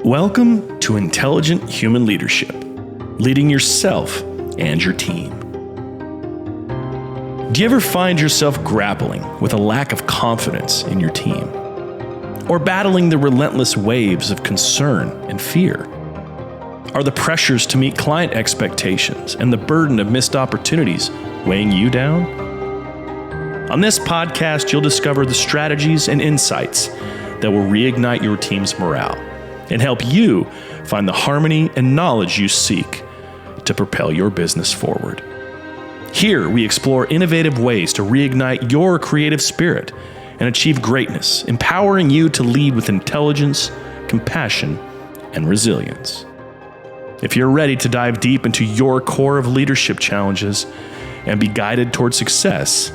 Welcome to Intelligent Human Leadership, leading yourself and your team. Do you ever find yourself grappling with a lack of confidence in your team? Or battling the relentless waves of concern and fear? Are the pressures to meet client expectations and the burden of missed opportunities weighing you down? On this podcast, you'll discover the strategies and insights that will reignite your team's morale and help you find the harmony and knowledge you seek to propel your business forward. Here, we explore innovative ways to reignite your creative spirit and achieve greatness, empowering you to lead with intelligence, compassion, and resilience. If you're ready to dive deep into your core of leadership challenges and be guided toward success,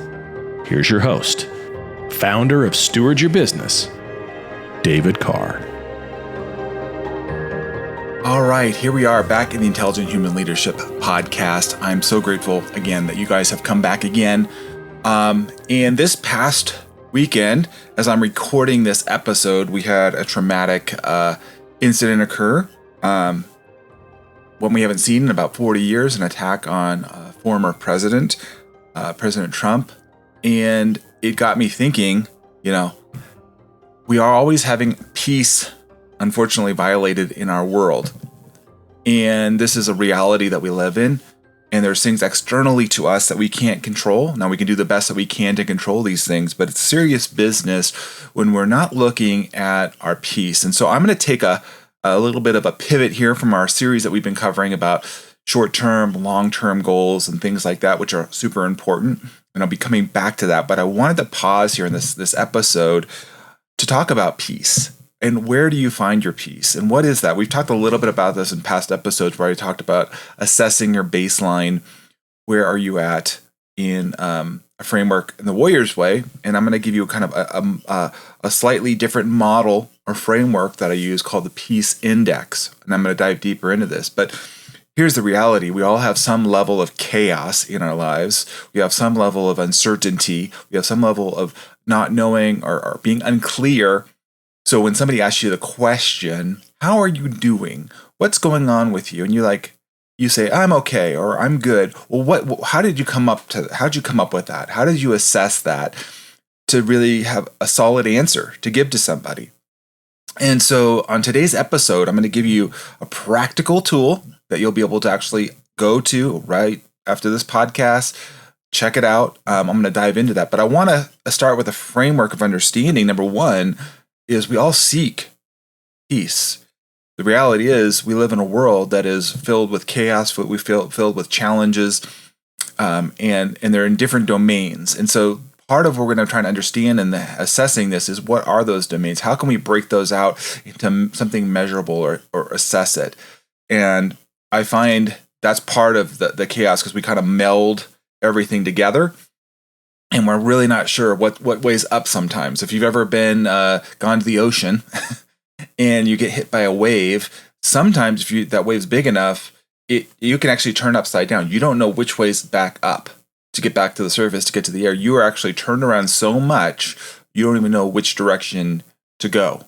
here's your host, founder of Steward Your Business, David Carr. All right, here we are back in the Intelligent Human Leadership podcast. I'm so grateful again that you guys have come back again. And this past weekend, as I'm recording this episode, we had a traumatic incident occur. One we haven't seen in about 40 years, an attack on former President Trump. And it got me thinking, we are always having peace, unfortunately, violated in our world. And this is a reality that we live in. And there's things externally to us that we can't control. Now, we can do the best that we can to control these things, but it's serious business when we're not looking at our peace. And so I'm going to take a little bit of a pivot here from our series that we've been covering about short-term, long-term goals and things like that, which are super important. And I'll be coming back to that. But I wanted to pause here in this episode to talk about peace. And where do you find your peace? And what is that? We've talked a little bit about this in past episodes where I talked about assessing your baseline. Where are you at in a framework in the Warrior's Way? And I'm going to give you kind of a slightly different model or framework that I use called the Peace Index. And I'm going to dive deeper into this. But here's the reality. We all have some level of chaos in our lives. We have some level of uncertainty. We have some level of not knowing or being unclear. So when somebody asks you the question, how are you doing? What's going on with you? And you say, I'm okay, or I'm good. Well, how'd you come up with that? How did you assess that to really have a solid answer to give to somebody? And so on today's episode, I'm going to give you a practical tool that you'll be able to actually go to right after this podcast. Check it out. I'm going to dive into that. But I want to start with a framework of understanding. Number one is we all seek peace. The reality is we live in a world that is filled with chaos, filled with challenges, and they're in different domains. And so part of what we're going to try to understand in assessing this is what are those domains? How can we break those out into something measurable or assess it? And I find that's part of the chaos because we kind of meld everything together. And we're really not sure what weighs up sometimes. If you've ever been gone to the ocean and you get hit by a wave, sometimes if that wave's big enough, you can actually turn upside down. You don't know which way's back up to get back to the surface, to get to the air. You are actually turned around so much, you don't even know which direction to go.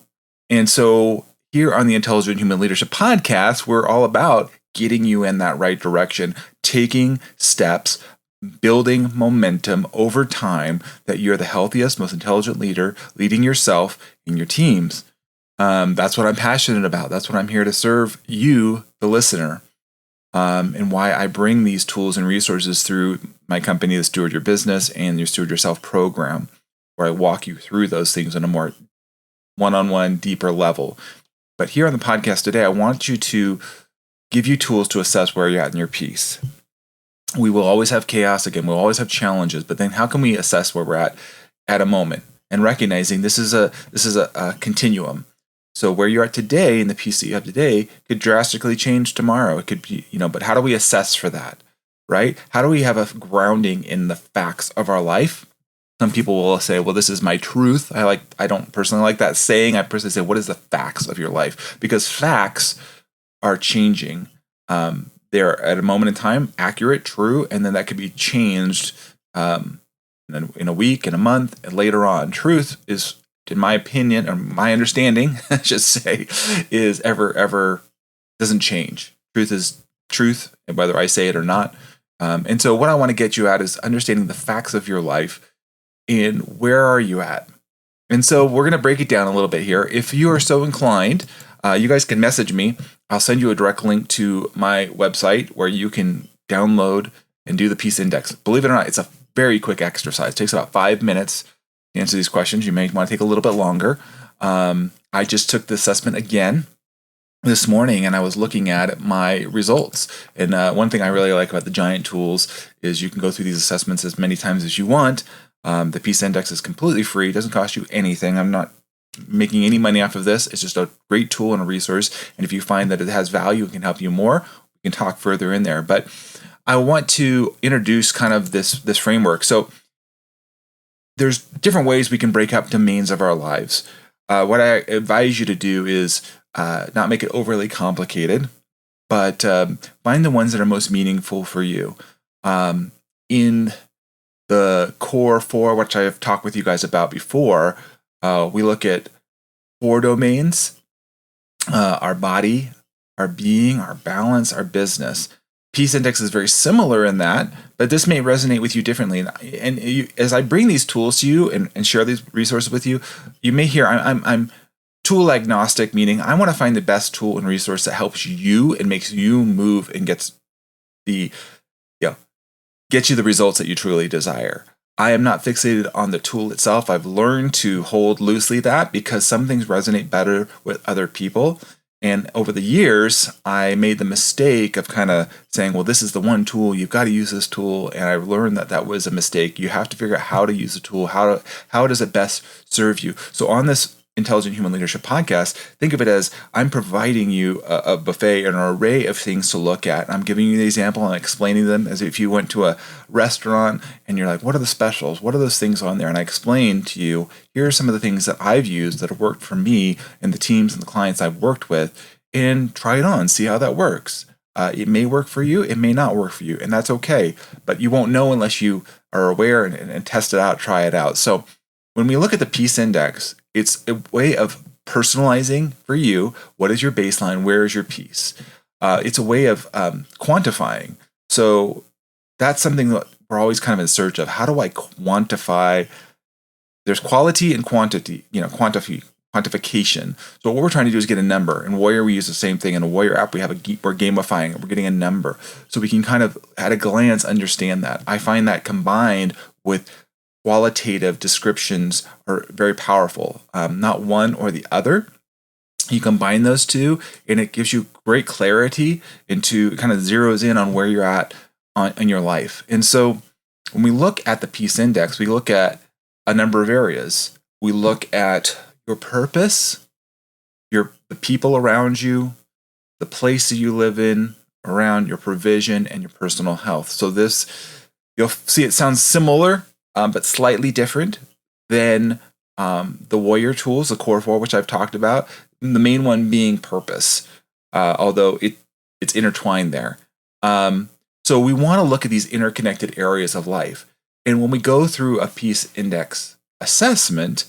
And so here on the Intelligent Human Leadership podcast, we're all about getting you in that right direction, taking steps, building momentum over time that you're the healthiest, most intelligent leader, leading yourself and your teams. That's what I'm passionate about. That's what I'm here to serve you, the listener, and why I bring these tools and resources through my company, the Steward Your Business and your Steward Yourself program, where I walk you through those things on a more one-on-one, deeper level. But here on the podcast today, I want to give you tools to assess where you're at in your peace. We will always have chaos again. We'll always have challenges, but then how can we assess where we're at a moment and recognizing this is a continuum. So where you're at today and the peace that you have today could drastically change tomorrow. It could be, but how do we assess for that, right? How do we have a grounding in the facts of our life? Some people will say, well, this is my truth. I don't personally like that saying. I personally say, what is the facts of your life? Because facts are changing. They're at a moment in time accurate, true, and then that could be changed in a week, in a month, and later on. Truth is in my opinion, or my understanding, I should say, is ever doesn't change. Truth is truth, whether I say it or not. And so what I want to get you at is understanding the facts of your life and where are you at. And so we're going to break it down a little bit here. If you are so inclined, you guys can message me. I'll send you a direct link to my website where you can download and do the Peace Index. Believe it or not, it's a very quick exercise. It takes about 5 minutes to answer these questions. You may want to take a little bit longer. I just took the assessment again this morning, and I was looking at my results. And one thing I really like about the Giant tools is you can go through these assessments as many times as you want. The Peace Index is completely free. It doesn't cost you anything. I'm not making any money off of this. It's just a great tool and a resource. And if you find that it has value and can help you more, we can talk further in there. But I want to introduce kind of this framework. So there's different ways we can break up domains of our lives. What I advise you to do is not make it overly complicated, but find the ones that are most meaningful for you. In the core 4, which I have talked with you guys about before, we look at 4 domains: our body, our being, our balance, our business. Peace Index is very similar in that, but this may resonate with you differently. And as I bring these tools to you and share these resources with you, you may hear I'm tool agnostic, meaning I want to find the best tool and resource that helps you and makes you move and gets you the results that you truly desire. I am not fixated on the tool itself. I've learned to hold loosely that because some things resonate better with other people. And over the years, I made the mistake of kind of saying, well, this is the one tool, you've got to use this tool. And I learned that that was a mistake. You have to figure out how to use the tool, how does it best serve you. So on this Intelligent Human Leadership podcast, think of it as I'm providing you a buffet, an array of things to look at. I'm giving you the example and explaining them as if you went to a restaurant and you're like, what are the specials? What are those things on there? And I explain to you, here are some of the things that I've used that have worked for me and the teams and the clients I've worked with, and try it on, see how that works. It may work for you, it may not work for you, and that's okay. But you won't know unless you are aware and test it out, try it out. So when we look at the Peace Index, it's a way of personalizing for you. What is your baseline? Where is your peace? It's a way of quantifying. So that's something that we're always kind of in search of. How do I quantify? There's quality and quantity, quantification. So what we're trying to do is get a number. In Warrior, we use the same thing. In a Warrior app, we're gamifying it. We're getting a number. So we can kind of, at a glance, understand that. I find that combined with qualitative descriptions are very powerful. Not one or the other. You combine those two, and it gives you great clarity into kind of zeroes in on where you're at in your life. And so when we look at the Peace Index, we look at a number of areas. We look at your purpose, the people around you, the place that you live in, around your provision, and your personal health. So this, you'll see it sounds similar, but slightly different than the Warrior tools, the core 4, which I've talked about. The main one being purpose, although it's intertwined there. So we want to look at these interconnected areas of life. And when we go through a Peace Index assessment,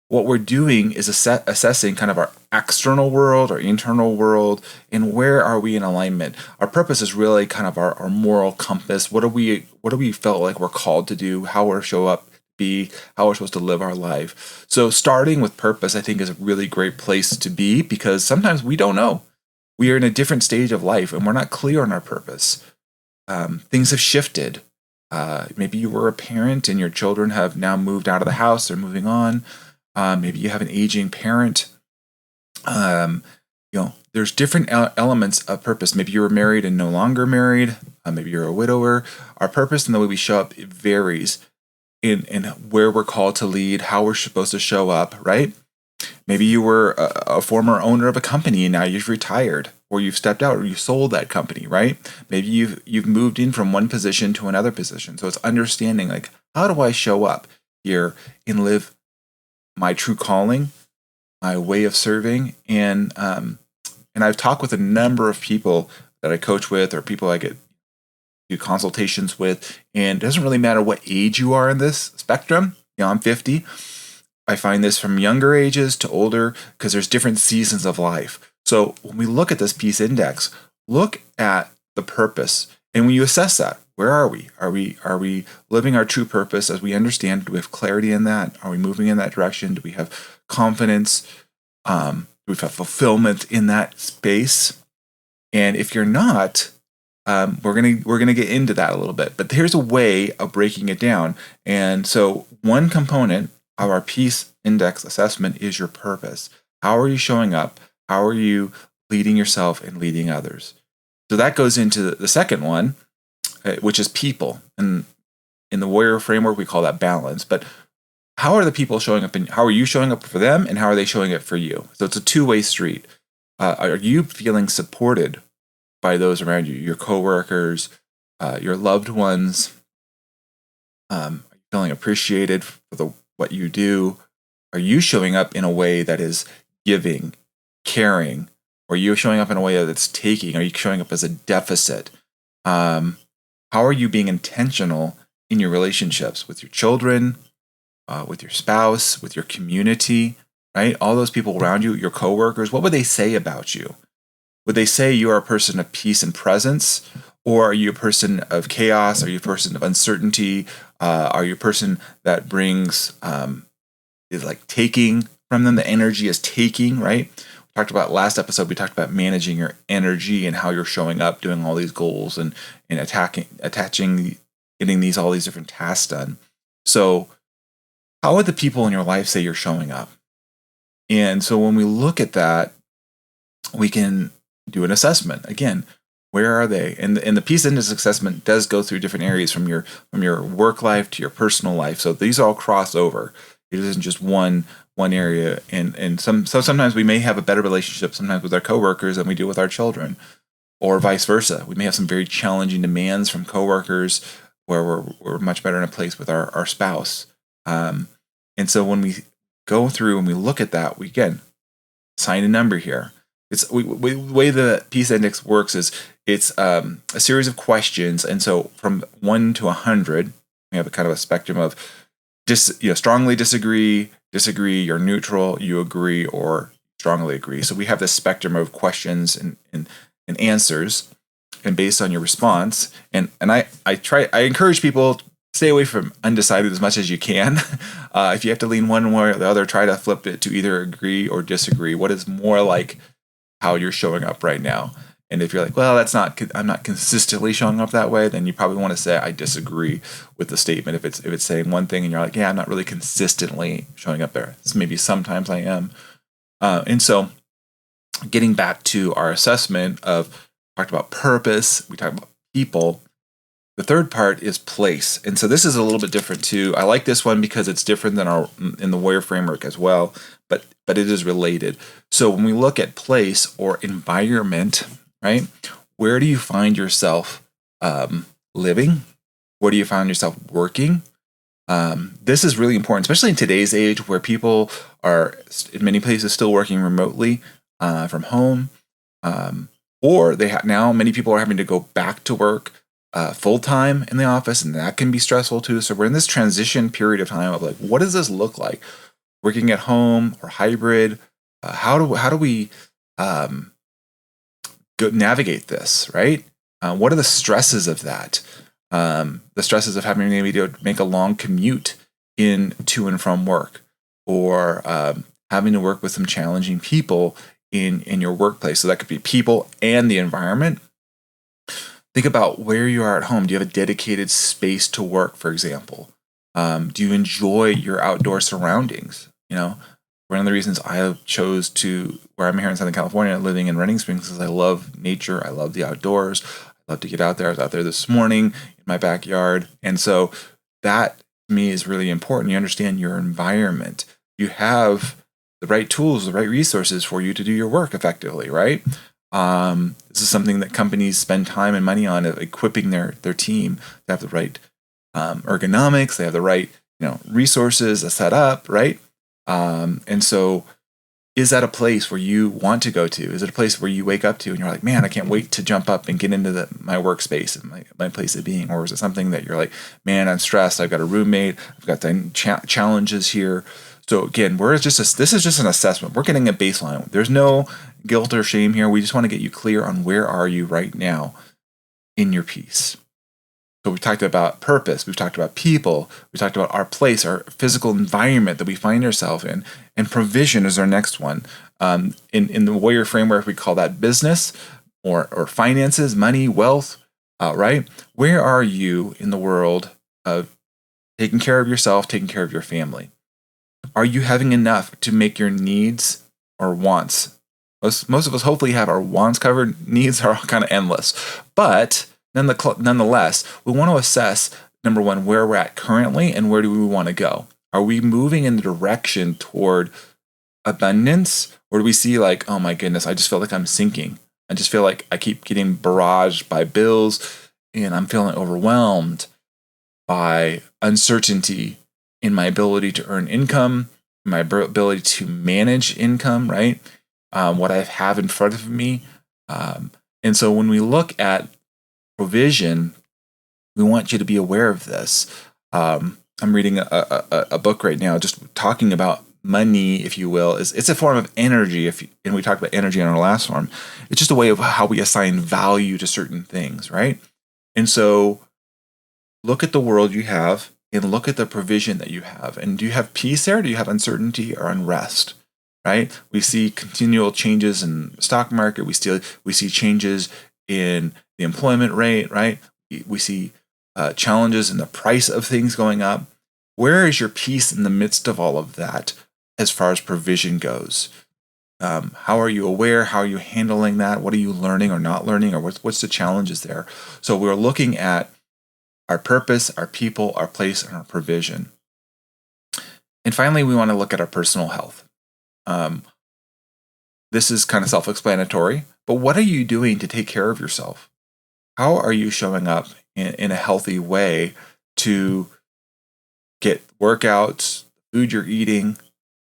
what we're doing is assessing kind of our external world, our internal world, and where are we in alignment. Our purpose is really kind of our moral compass. What do we felt like we're called to do? How we're show up, be, how we're supposed to live our life. So starting with purpose, I think, is a really great place to be, because sometimes we don't know. We are in a different stage of life and we're not clear on our purpose. Things have shifted. Maybe you were a parent and your children have now moved out of the house. They're moving on. Maybe you have an aging parent. There's different elements of purpose. Maybe you were married and no longer married. Maybe you're a widower. Our purpose and the way we show up, it varies in where we're called to lead, how we're supposed to show up, right? Maybe you were a former owner of a company and now you've retired, or you've stepped out, or you sold that company, right? Maybe you've moved in from one position to another position. So it's understanding, like, how do I show up here and live my true calling, my way of serving? And I've talked with a number of people that I coach with, or people I do consultations with, and it doesn't really matter what age you are in this spectrum. I'm 50. I find this from younger ages to older because there's different seasons of life. So when we look at this peace index, look at the purpose. And when you assess that, where are we? Are we living our true purpose as we understand? Do we have clarity in that? Are we moving in that direction? Do we have confidence? Do we have fulfillment in that space? And if you're not, we're gonna get into that a little bit. But here's a way of breaking it down. And so one component of our peace index assessment is your purpose. How are you showing up? How are you leading yourself and leading others? So that goes into the second one, which is people. And in the warrior framework, we call that balance. But how are the people showing up, and how are you showing up for them, and how are they showing up for you? So it's a two-way street. Are you feeling supported by those around you, your coworkers, your loved ones? Are you feeling appreciated for what you do? Are you showing up in a way that is giving, caring? Or are you showing up in a way that's taking? Are you showing up as a deficit? How are you being intentional in your relationships with your children, with your spouse, with your community, right? All those people around you, your coworkers, what would they say about you? Would they say you are a person of peace and presence? Or are you a person of chaos? Are you a person of uncertainty? Are you a person that brings, is like taking from them? The energy is taking, right? We talked about last episode, we talked about managing your energy and how you're showing up, doing all these goals and attaching, getting all these different tasks done. So how would the people in your life say you're showing up? And so when we look at that, we can do an assessment. Again, where are they? And the peace index assessment does go through different areas from your work life to your personal life. So these all cross over. It isn't just one area. And sometimes we may have a better relationship sometimes with our coworkers than we do with our children, or vice versa. We may have some very challenging demands from coworkers where we're much better in a place with our spouse. And so when we go through and we look at that, we again assign a number here. It's the way the peace index works is it's a series of questions, and so from 1 to 100, we have a kind of a spectrum of strongly disagree, you're neutral, you agree, or strongly agree. So we have this spectrum of questions and answers, and based on your response, and I encourage people to stay away from undecided as much as you can. If you have to lean one way or the other, try to flip it to either agree or disagree. What is more like how you're showing up right now? And if you're like, well, I'm not consistently showing up that way, then you probably want to say, I disagree with the statement. If it's saying one thing and you're like, yeah, I'm not really consistently showing up there. So maybe sometimes I am. And so getting back to our assessment of, talked about purpose, we talked about people. The third part is place. And so this is a little bit different too. I like this one because it's different than in the warrior framework as well, but it is related. So when we look at place or environment, right? Where do you find yourself living? Where do you find yourself working? This is really important, especially in today's age where people are in many places still working remotely from home, or now many people are having to go back to work full time in the office, and that can be stressful too. So we're in this transition period of time of like, what does this look like? Working at home or hybrid? How do we navigate this, right? What are the stresses of that? The stresses of having maybe to make a long commute to and from work, or having to work with some challenging people in your workplace. So that could be people and the environment. Think about where you are at home. Do you have a dedicated space to work, for example? Do you enjoy your outdoor surroundings? One of the reasons I chose where I'm here in Southern California, living in Running Springs, is I love nature. I love the outdoors. I love to get out there. I was out there this morning in my backyard. And so that to me is really important. You understand your environment. You have the right tools, the right resources for you to do your work effectively, right? This is something that companies spend time and money on, equipping their team to have the right ergonomics. They have the right resources set up, right? And so is that a place where you want to go to? Is it a place where you wake up to and you're like, man, I can't wait to jump up and get into my workspace and my place of being? Or is it something that you're like, man, I'm stressed. I've got a roommate. I've got the challenges here. So again, this is just an assessment. We're getting a baseline. There's no guilt or shame here. We just want to get you clear on where are you right now in your peace. So we've talked about purpose, we've talked about people, we talked about our place, our physical environment that we find ourselves in, and provision is our next one. In the warrior framework, we call that business or finances, money, wealth, right? Where are you in the world of taking care of yourself, taking care of your family? Are you having enough to make your needs or wants? Most of us hopefully have our wants covered. Needs are kind of endless. But nonetheless, we want to assess, number one, where we're at currently and where do we want to go? Are we moving in the direction toward abundance? Or do we see like, oh my goodness, I just feel like I'm sinking. I just feel like I keep getting barraged by bills and I'm feeling overwhelmed by uncertainty in my ability to earn income, my ability to manage income, right? What I have in front of me. And so when we look at provision, we want you to be aware of this. I'm reading a book right now just talking about money, if you will. It's a form of energy, and we talked about energy in our last one. It's just a way of how we assign value to certain things, right? And so look at the world you have and look at the provision that you have. And do you have peace there? Do you have uncertainty or unrest? Right? We see continual changes in the stock market. We see changes in the employment rate, right? We see challenges in the price of things going up. Where is your peace in the midst of all of that as far as provision goes? How are you aware? How are you handling that? What are you learning or not learning? Or what's the challenges there? So we're looking at our purpose, our people, our place, and our provision. And finally, we want to look at our personal health. This is kind of self-explanatory, but what are you doing to take care of yourself? How are you showing up in a healthy way to get workouts, food you're eating?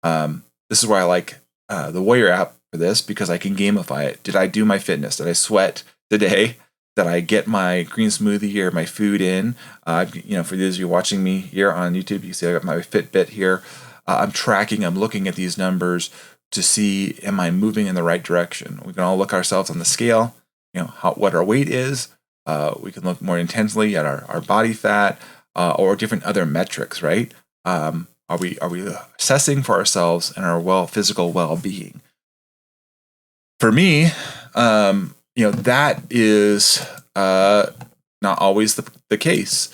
This is why I like the Warrior app for this, because I can gamify it. Did I do my fitness? Did I sweat today? Did I get my green smoothie or my food in? For those of you watching me here on YouTube, you see I got my Fitbit here. I'm tracking, I'm looking at these numbers to see, am I moving in the right direction? We can all look ourselves on the scale, what our weight is. We can look more intensely at our body fat or different other metrics, right? Are we assessing for ourselves and our physical well-being? For me, that is not always the case.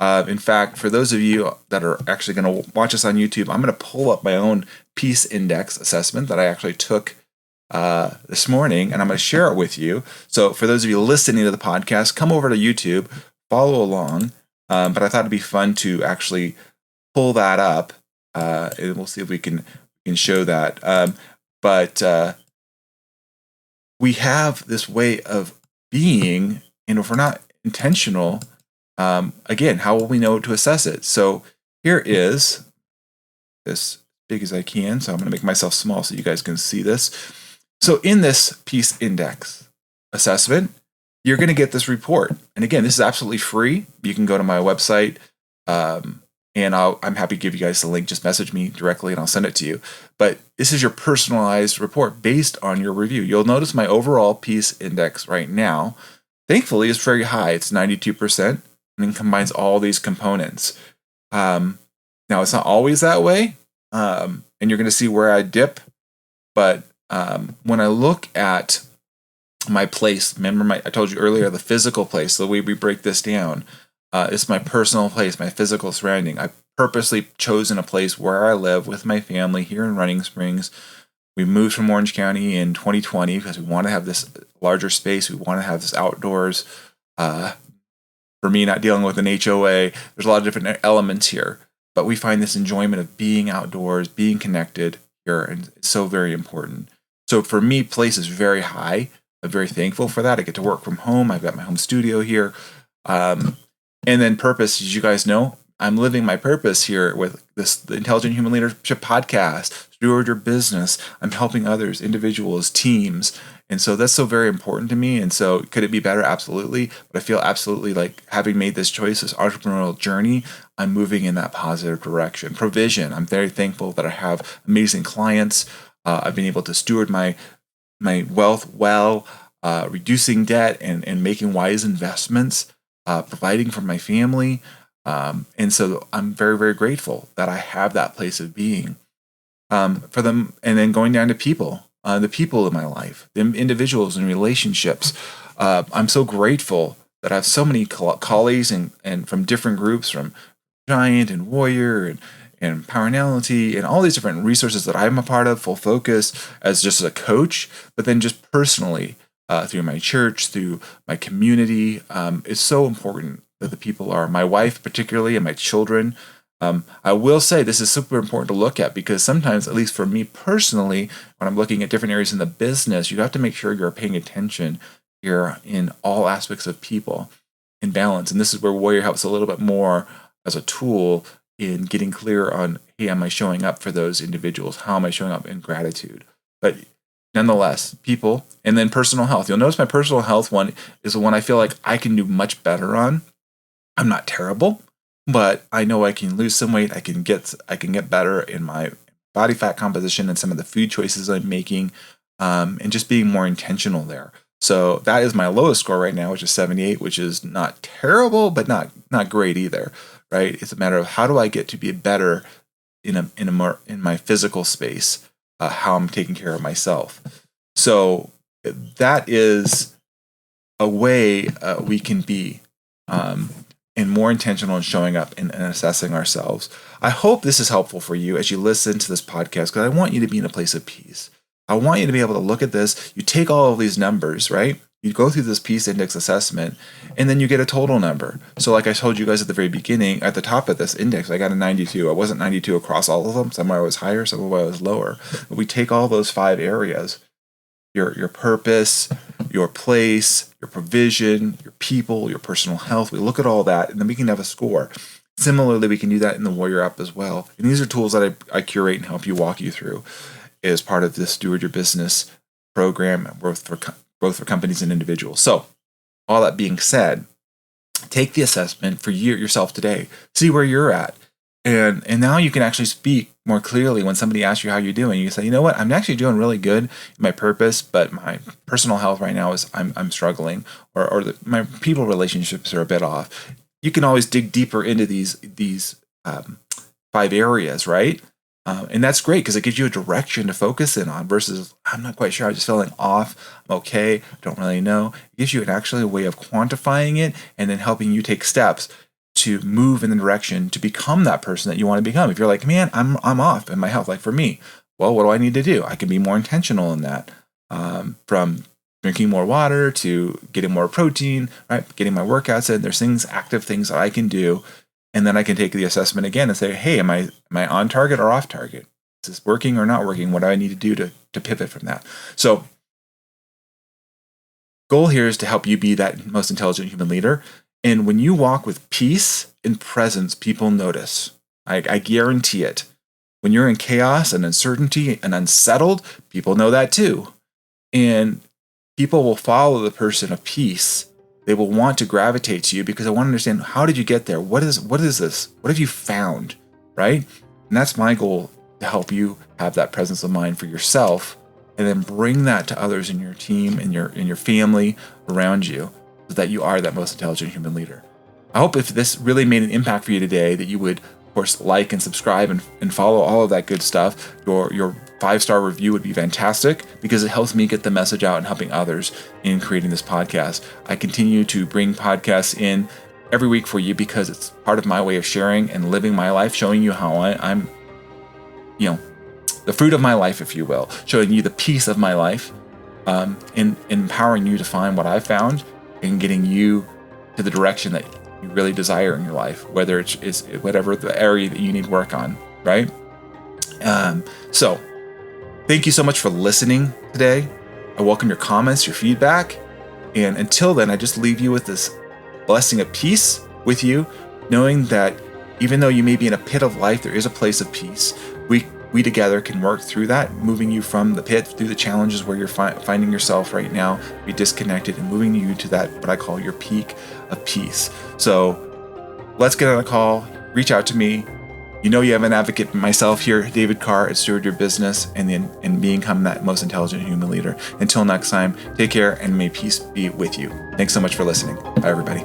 In fact, for those of you that are actually going to watch us on YouTube, I'm going to pull up my own peace index assessment that I actually took this morning, and I'm going to share it with you. So for those of you listening to the podcast, come over to YouTube, follow along. But I thought it'd be fun to actually pull that up, and we'll see if we can show that. But we have this way of being, and if we're not intentional, again, how will we know to assess it? So here is this big as I can. So I'm going to make myself small so you guys can see this. So in this peace index assessment, you're going to get this report. And again, this is absolutely free. You can go to my website, and I'm happy to give you guys the link. Just message me directly and I'll send it to you. But this is your personalized report based on your review. You'll notice my overall peace index right now, thankfully, is very high. It's 92%. And combines all these components. Now, it's not always that way, and you're going to see where I dip. But when I look at my place, remember I told you earlier, the physical place, the way we break this down, it's my personal place, my physical surrounding. I purposely chosen a place where I live with my family here in Running Springs. We moved from Orange County in 2020 because we want to have this larger space. We want to have this outdoors. For me, not dealing with an HOA, there's a lot of different elements here, but we find this enjoyment of being outdoors, being connected here, and it's so very important. So for me, place is very high. I'm very thankful for that. I get to work from home. I've got my home studio here. And then purpose, as you guys know, I'm living my purpose here with the Intelligent Human Leadership podcast, Steward Your Business. I'm helping others, individuals, teams. And so that's so very important to me. And so could it be better? Absolutely. But I feel absolutely like having made this choice, this entrepreneurial journey, I'm moving in that positive direction. Provision. I'm very thankful that I have amazing clients. I've been able to steward my wealth well, reducing debt and making wise investments, providing for my family. And so I'm very, very grateful that I have that place of being for them. And then going down to people, the people in my life, the individuals and relationships. I'm so grateful that I have so many colleagues and from different groups, from Giant and Warrior and Powerality and all these different resources that I'm a part of, Full Focus as just a coach, but then just personally through my church, through my community. It's so important that the people are my wife, particularly, and my children. I will say this is super important to look at because sometimes, at least for me personally, when I'm looking at different areas in the business, you have to make sure you're paying attention here in all aspects of people in balance. And this is where Warrior helps a little bit more as a tool in getting clear on, hey, am I showing up for those individuals? How am I showing up in gratitude? But nonetheless, people, and then personal health. You'll notice my personal health one is the one I feel like I can do much better on. I'm not terrible, but I know I can lose some weight. I can get better in my body fat composition and some of the food choices I'm making, and just being more intentional there. So that is my lowest score right now, which is 78, which is not terrible, but not great either, right? It's a matter of how do I get to be better in my physical space, how I'm taking care of myself. So that is a way we can be and more intentional in showing up and assessing ourselves. I hope this is helpful for you as you listen to this podcast, because I want you to be in a place of peace. I want you to be able to look at this. You take all of these numbers, right? You go through this peace index assessment, and then you get a total number. So like I told you guys at the very beginning, at the top of this index, I got a 92. I wasn't 92 across all of them. Somewhere I was higher, somewhere I was lower. But we take all those 5 areas, your purpose, your place, your provision, your people, your personal health. We look at all that, and then we can have a score. Similarly, we can do that in the Warrior app as well. And these are tools that I curate and help you walk you through as part of this Steward Your Business program, both for companies and individuals. So all that being said, take the assessment for yourself today. See where you're at. And now you can actually speak more clearly when somebody asks you how you're doing. You can say, you know what, I'm actually doing really good in my purpose, but my personal health right now is I'm struggling, or my people relationships are a bit off. You can always dig deeper into these 5 areas, right? And that's great because it gives you a direction to focus in on versus, I'm not quite sure, I'm just feeling off, I'm okay, I don't really know. It gives you actually a way of quantifying it and then helping you take steps to move in the direction to become that person that you want to become. If you're like, man, I'm off in my health, like for me, well, what do I need to do? I can be more intentional in that, from drinking more water to getting more protein, right? Getting my workouts in. There's active things that I can do. And then I can take the assessment again and say, hey, am I on target or off target? Is this working or not working? What do I need to do to pivot from that? So goal here is to help you be that most intelligent human leader. And when you walk with peace and presence, people notice. I guarantee it. When you're in chaos and uncertainty and unsettled, people know that too. And people will follow the person of peace. They will want to gravitate to you because they want to understand, how did you get there? What is this? What have you found? Right? And that's my goal, to help you have that presence of mind for yourself and then bring that to others in your team and your family around you, so that you are that most intelligent human leader. I hope if this really made an impact for you today, that you would, of course, like and subscribe and follow all of that good stuff. Your 5-star review would be fantastic because it helps me get the message out and helping others in creating this podcast. I continue to bring podcasts in every week for you because it's part of my way of sharing and living my life, showing you how I'm, the fruit of my life, if you will, showing you the peace of my life, and empowering you to find what I found and getting you to the direction that you really desire in your life, whether it's whatever the area that you need work on, right? So thank you so much for listening today. I welcome your comments, your feedback. And until then, I just leave you with this blessing of peace with you, knowing that even though you may be in a pit of life, there is a place of peace. We together can work through that, moving you from the pit through the challenges where you're finding yourself right now, be disconnected, and moving you to that, what I call your peak of peace. So let's get on a call. reach out to me. You know you have an advocate, myself here, David Carr at Steward Your Business, and become that most intelligent human leader. Until next time, take care and may peace be with you. Thanks so much for listening. Bye, everybody.